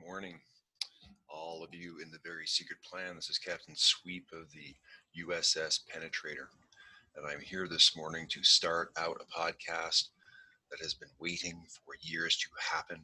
morning, all of you in the very secret plan. This is Captain Sweep of the USS Penetrator, and I'm here this morning to start out a podcast that has been waiting for years to happen.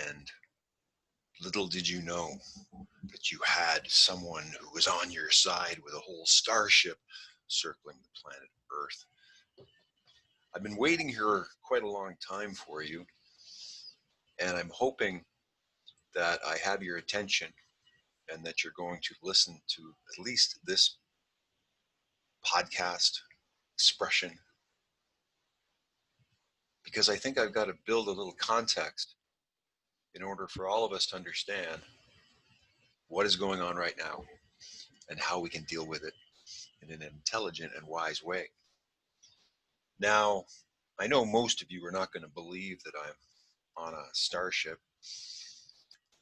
And little did you know that you had someone who was on your side with a whole starship circling the planet Earth. I've been waiting here quite a long time for you, and I'm hoping that I have your attention and that you're going to listen to at least this podcast expression, because I think I've got to build a little context in order for all of us to understand what is going on right now and how we can deal with it in an intelligent and wise way. Now, I know most of you are not going to believe that I'm on a starship,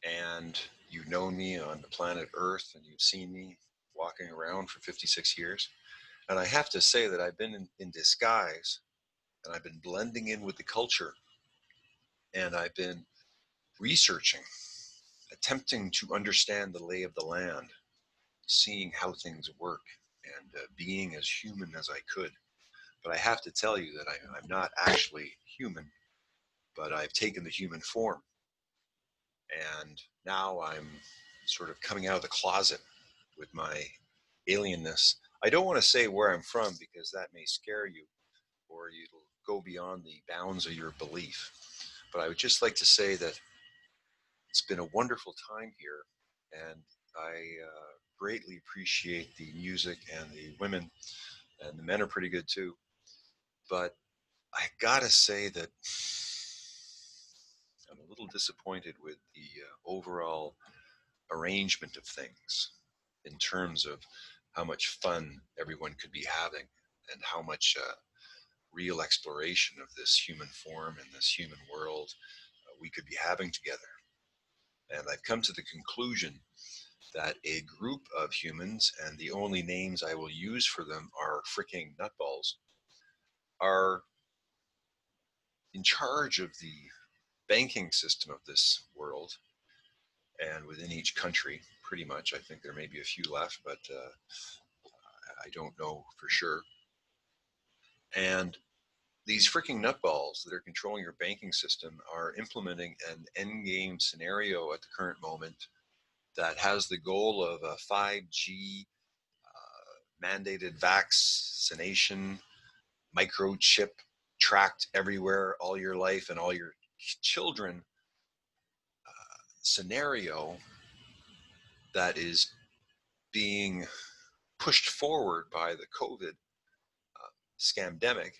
and you've known me on the planet Earth and you've seen me walking around for 56 years. And I have to say that I've been in disguise, and I've been blending in with the culture, and I've been researching, attempting to understand the lay of the land, seeing how things work, and being as human as I could. But I have to tell you that I'm not actually human, but I've taken the human form. And now I'm sort of coming out of the closet with my alienness. I don't want to say where I'm from because that may scare you, or it'll go beyond the bounds of your belief. But I would just like to say that it's been a wonderful time here, and I greatly appreciate the music and the women, and the men are pretty good too. But I gotta say that I'm a little disappointed with the overall arrangement of things in terms of how much fun everyone could be having and how much real exploration of this human form and this human world we could be having together. And I've come to the conclusion that a group of humans, and the only names I will use for them are freaking nutballs, are in charge of the banking system of this world and within each country, pretty much. I think there may be a few left, but I don't know for sure. And these freaking nutballs that are controlling your banking system are implementing an endgame scenario at the current moment that has the goal of a 5G mandated vaccination, microchip tracked everywhere all your life and all your children scenario that is being pushed forward by the COVID scamdemic.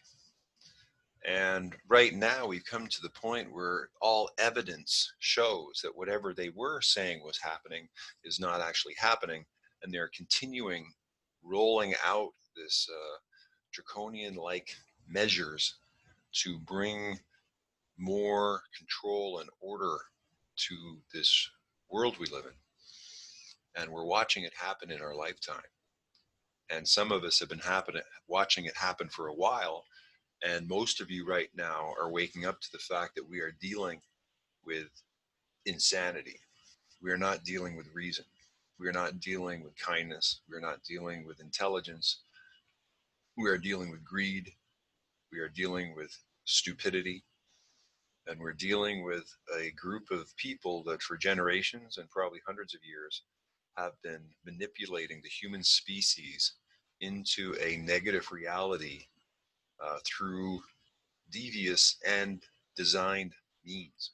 And right now we've come to the point where all evidence shows that whatever they were saying was happening is not actually happening, and they're continuing rolling out this draconian-like measures to bring more control and order to this world we live in. And we're watching it happen in our lifetime. And some of us have been watching it happen for a while. And most of you right now are waking up to the fact that we are dealing with insanity. We are not dealing with reason. We are not dealing with kindness. We are not dealing with intelligence. We are dealing with greed. We are dealing with stupidity. And we're dealing with a group of people that for generations and probably hundreds of years have been manipulating the human species into a negative reality through devious and designed means.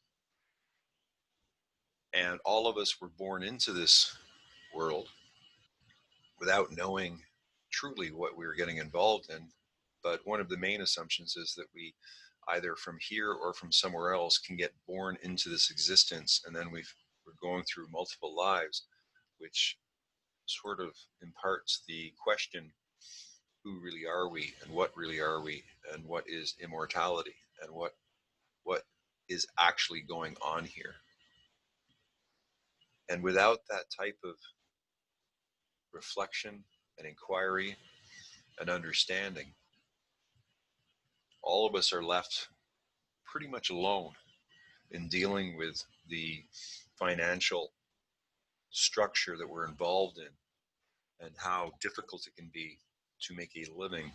And all of us were born into this world without knowing truly what we were getting involved in. But one of the main assumptions is that we either from here or from somewhere else can get born into this existence, and then we're going through multiple lives, which sort of imparts the question, who really are we, and what really are we, and what is immortality, and what is actually going on here. And without that type of reflection and inquiry and understanding, all of us are left pretty much alone in dealing with the financial structure that we're involved in and how difficult it can be to make a living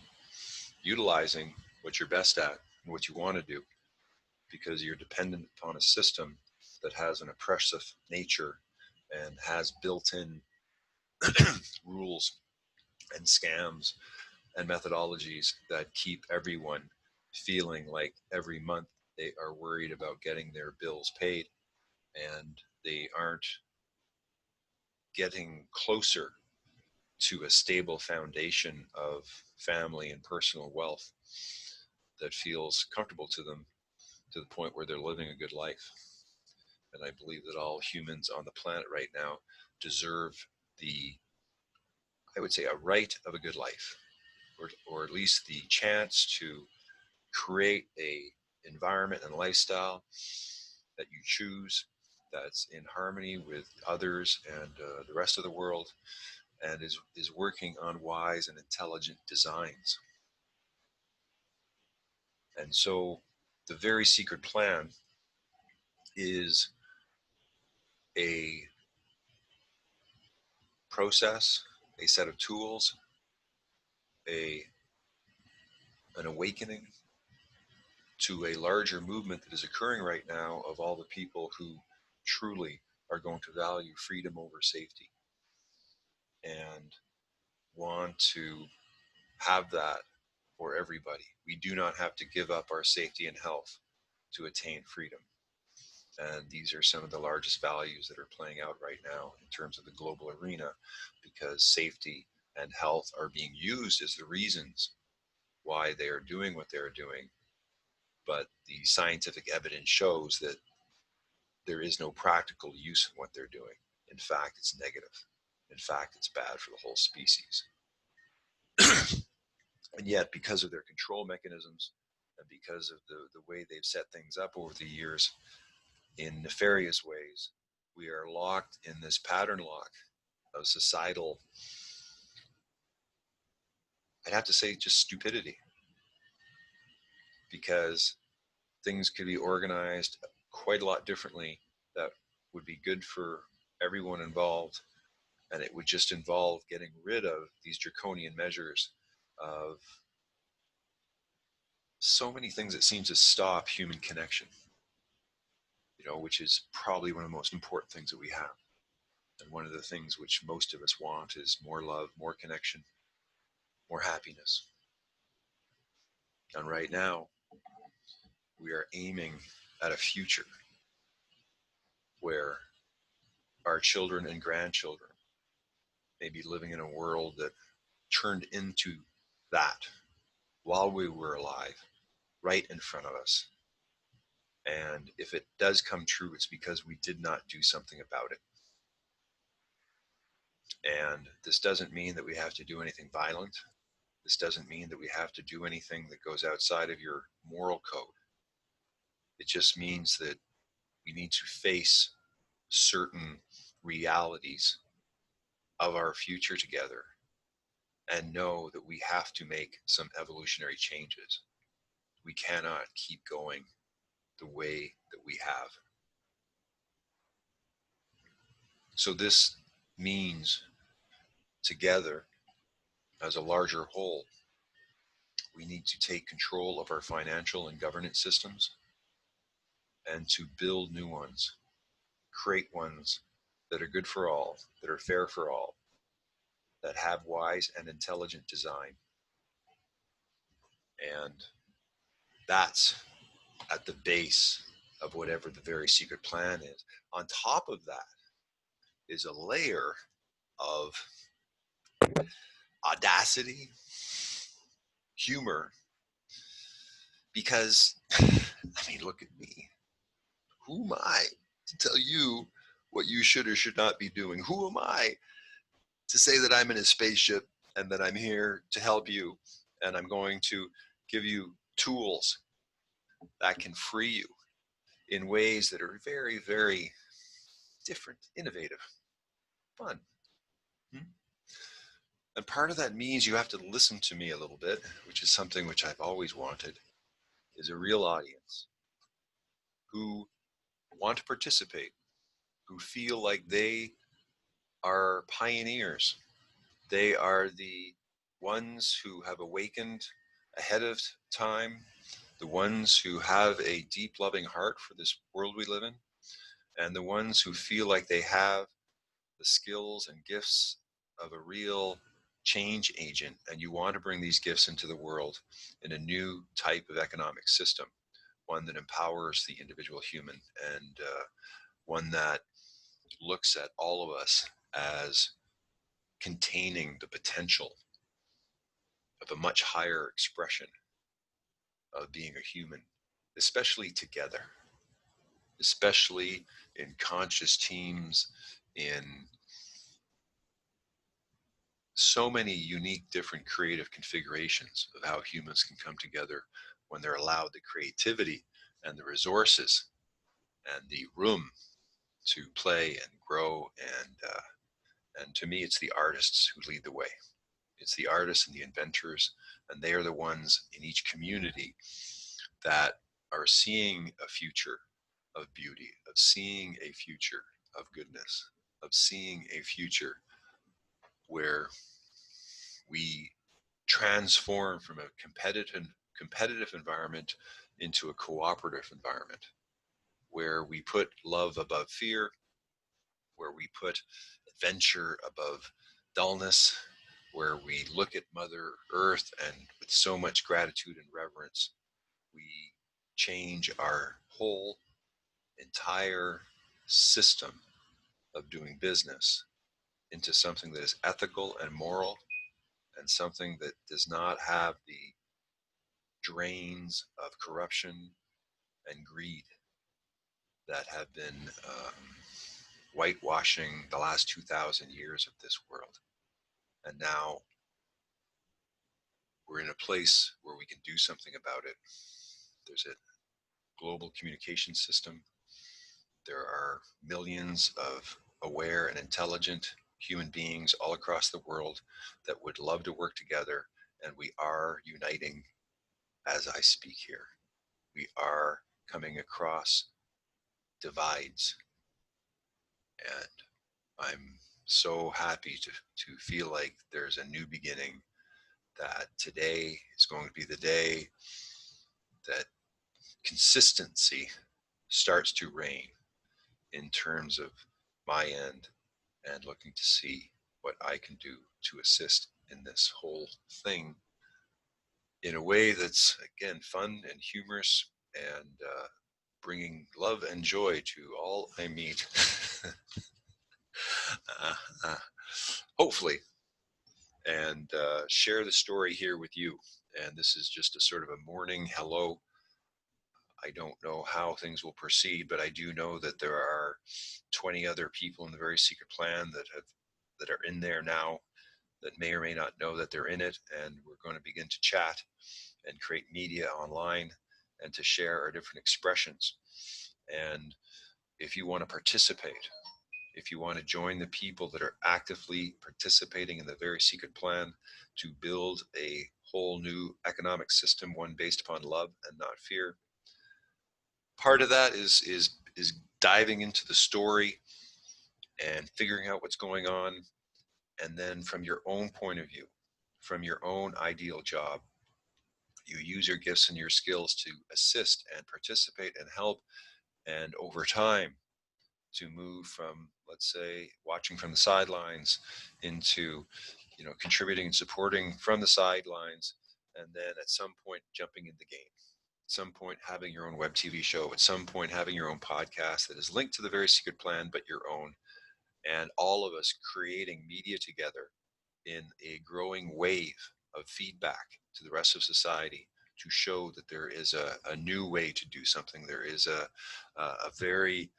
utilizing what you're best at and what you want to do, because you're dependent upon a system that has an oppressive nature and has built-in rules and scams and methodologies that keep everyone feeling like every month they are worried about getting their bills paid, and they aren't getting closer to a stable foundation of family and personal wealth that feels comfortable to them, to the point where they're living a good life. And I believe that all humans on the planet right now deserve the, I would say, a right of a good life, or at least the chance to create a environment and lifestyle that you choose, that's in harmony with others and the rest of the world, and is working on wise and intelligent designs. And so the very secret plan is a process, a set of tools, a an awakening to a larger movement that is occurring right now of all the people who truly are going to value freedom over safety and want to have that for everybody. We do not have to give up our safety and health to attain freedom. And these are some of the largest values that are playing out right now in terms of the global arena, because safety and health are being used as the reasons why they are doing what they're doing. But the scientific evidence shows that there is no practical use in what they're doing. In fact, it's negative. In fact, it's bad for the whole species. And yet, because of their control mechanisms and because of the way they've set things up over the years in nefarious ways, we are locked in this pattern lock of societal, I'd have to say, just stupidity, because things could be organized quite a lot differently that would be good for everyone involved. And it would just involve getting rid of these draconian measures of so many things that seem to stop human connection, which is probably one of the most important things that we have. And one of the things which most of us want is more love, more connection, more happiness. And right now, we are aiming at a future where our children and grandchildren may be living in a world that turned into that while we were alive, right in front of us. And if it does come true, it's because we did not do something about it. And this doesn't mean that we have to do anything violent. This doesn't mean that we have to do anything that goes outside of your moral code. It just means that we need to face certain realities of our future together and know that we have to make some evolutionary changes. We cannot keep going the way that we have. So this means, together as a larger whole, we need to take control of our financial and governance systems and to build new ones, create ones that are good for all, that are fair for all, that have wise and intelligent design. And that's at the base of whatever the very secret plan is. On top of that is a layer of audacity, humor, because, look at me. Who am I to tell you what you should or should not be doing? Who am I to say that I'm in a spaceship and that I'm here to help you and I'm going to give you tools that can free you in ways that are very, very different, innovative, fun. And part of that means you have to listen to me a little bit, which is something which I've always wanted, is a real audience who want to participate, who feel like they are pioneers. They are the ones who have awakened ahead of time, the ones who have a deep loving heart for this world we live in, and the ones who feel like they have the skills and gifts of a real change agent, and you want to bring these gifts into the world in a new type of economic system, one that empowers the individual human, and one that looks at all of us as containing the potential of a much higher expression of being a human, especially together, especially in conscious teams, in so many unique, different creative configurations of how humans can come together when they're allowed the creativity and the resources and the room to play and grow. And to me, it's the artists who lead the way. It's the artists and the inventors, and they are the ones in each community that are seeing a future of beauty, of seeing a future of goodness, of seeing a future where we transform from a competitive environment into a cooperative environment, where we put love above fear, where we put adventure above dullness, where we look at Mother Earth and with so much gratitude and reverence, we change our whole entire system of doing business into something that is ethical and moral, and something that does not have the drains of corruption and greed that have been whitewashing the last 2,000 years of this world. And now we're in a place where we can do something about it. There's a global communication system. There are millions of aware and intelligent human beings all across the world that would love to work together, and we are uniting as I speak here. We are coming across divides, and I'm so happy to feel like there's a new beginning, that today is going to be the day that consistency starts to reign in terms of my end, and looking to see what I can do to assist in this whole thing in a way that's, again, fun and humorous, and bringing love and joy to all I meet. uh, uh, Hopefully, and share the story here with you. And this is just a sort of a morning hello. I don't know how things will proceed, but I do know that there are 20 other people in the Very Secret Plan that are in there now, that may or may not know that they're in it, and we're going to begin to chat and create media online and to share our different expressions. And if you want to participate, if you want to join the people that are actively participating in the Very Secret Plan to build a whole new economic system, one based upon love and not fear, part of that is diving into the story and figuring out what's going on, and then from your own point of view, from your own ideal job, you use your gifts and your skills to assist and participate and help, and over time to move from, let's say, watching from the sidelines into, contributing and supporting from the sidelines, and then at some point jumping in the game. At some point having your own web TV show, at some point having your own podcast that is linked to the Very Secret Plan, but your own, and all of us creating media together in a growing wave of feedback to the rest of society, to show that there is a new way to do something. There is a very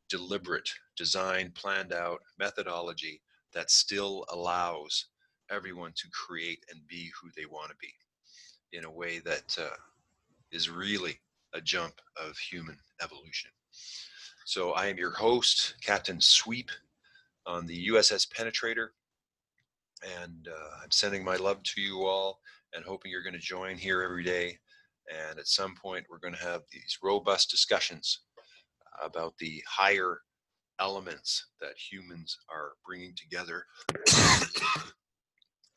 deliberate, designed, planned out methodology that still allows everyone to create and be who they want to be in a way that is really a jump of human evolution. So I am your host, Captain Sweep, on the USS Penetrator, and I'm sending my love to you all, and hoping you're going to join here every day. And at some point, we're going to have these robust discussions about the higher elements that humans are bringing together. And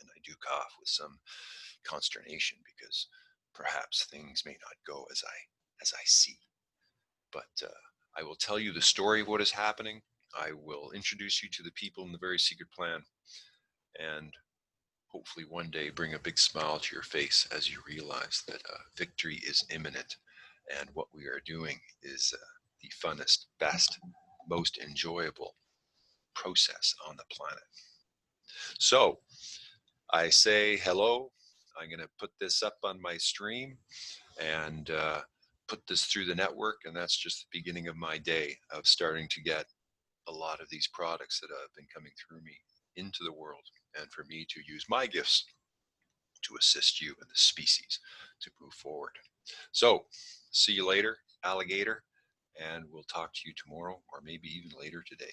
I do cough with some consternation because perhaps things may not go as I see. But I will tell you the story of what is happening. I will introduce you to the people in the very secret plan, and hopefully one day bring a big smile to your face as you realize that victory is imminent, and what we are doing is the funnest, best, most enjoyable process on the planet. So I say hello. I'm going to put this up on my stream and put this through the network. And that's just the beginning of my day of starting to get a lot of these products that have been coming through me into the world, and for me to use my gifts to assist you and the species to move forward. So see you later, alligator, and we'll talk to you tomorrow or maybe even later today.